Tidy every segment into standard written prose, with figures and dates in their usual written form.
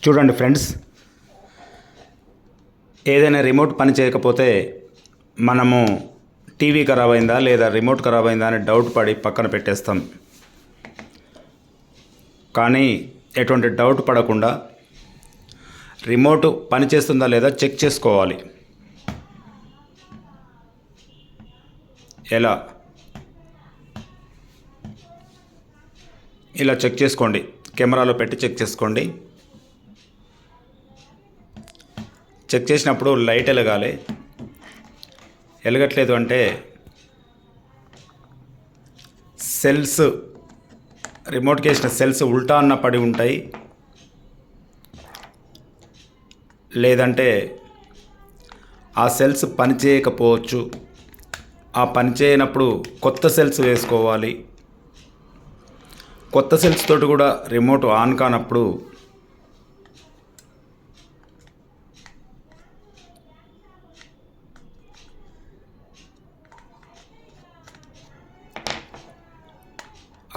చూడండి ఫ్రెండ్స్, ఏదైనా రిమోట్ పని చేయకపోతే మనము టీవీ ఖరాబ్ అయిందా లేదా రిమోట్ ఖరాబ్ అయిందా అని డౌట్ పడి పక్కన పెట్టేస్తాం. కానీ ఎటువంటి డౌట్ పడకుండా రిమోట్ పని చేస్తుందా లేదా చెక్ చేసుకోవాలి. ఎలా? ఇలా చెక్ చేసుకోండి. కెమెరాలో పెట్టి చెక్ చేసుకోండి. చెక్ చేసినప్పుడు లైట్ వెలగాలి. వెలగట్లేదు అంటే సెల్స్, రిమోట్కి వేసిన సెల్స్ ఉల్టా అన్న పడి ఉంటాయి, లేదంటే ఆ సెల్స్ పనిచేయకపోవచ్చు. ఆ పని చేయనప్పుడు కొత్త సెల్స్ వేసుకోవాలి. కొత్త సెల్స్ తోటి కూడా రిమోట్ ఆన్ కానప్పుడు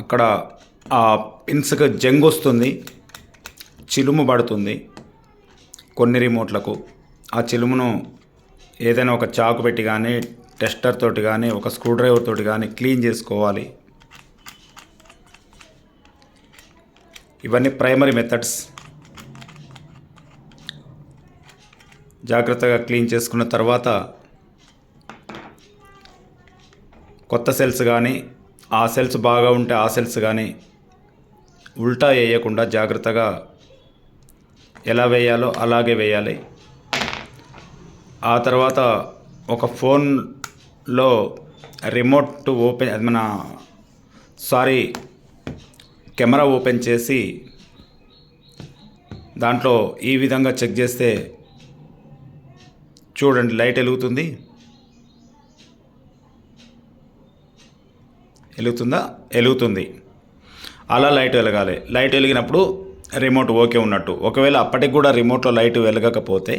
అక్కడ ఆ పిన్స్కి జంగ్ వస్తుంది, చిలుము పడుతుంది కొన్ని రిమోట్లకు. ఆ చిలుమును ఏదైనా ఒక చాకు పెట్టి కానీ, టెస్టర్ తోటి కానీ, ఒక స్క్రూ డ్రైవర్ తోటి కానీ క్లీన్ చేసుకోవాలి. ఇవన్నీ ప్రైమరీ మెథడ్స్. జాగ్రత్తగా క్లీన్ చేసుకున్న తర్వాత కొత్త సెల్స్ కానీ, ఆ సెల్స్ బాగా ఉంటే ఆ సెల్స్ కానీ ఉల్టా వేయకుండా జాగ్రత్తగా ఎలా వేయాలో అలాగే వేయాలి. ఆ తర్వాత ఒక ఫోన్లో రిమోట్ ఓపెన్ కెమెరా ఓపెన్ చేసి దాంట్లో ఈ విధంగా చెక్ చేస్తే చూడండి, లైట్ వెలుగుతుంది. వెలుగుతుందా? వెలుగుతుంది. అలా లైట్ వెలగాలి. లైట్ వెలిగినప్పుడు రిమోట్ ఓకే ఉన్నట్టు. ఒకవేళ అప్పటికి కూడా రిమోట్లో లైట్ వెలగకపోతే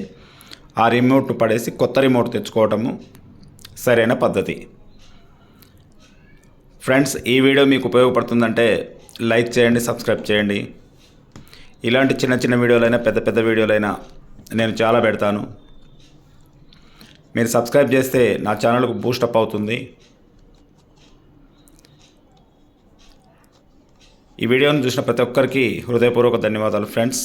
ఆ రిమోట్ పడేసి కొత్త రిమోట్ తెచ్చుకోవటము సరైన పద్ధతి. ఫ్రెండ్స్, ఈ వీడియో మీకు ఉపయోగపడుతుందంటే లైక్ చేయండి, సబ్స్క్రైబ్ చేయండి. ఇలాంటి చిన్న చిన్న వీడియోలైనా పెద్ద పెద్ద వీడియోలైనా నేను చాలా పెడతాను. మీరు సబ్స్క్రైబ్ చేస్తే నా ఛానల్కు బూస్టప్ అవుతుంది. ఈ వీడియోను చూసిన ప్రతి ఒక్కరికి హృదయపూర్వక ధన్యవాదాలు ఫ్రెండ్స్.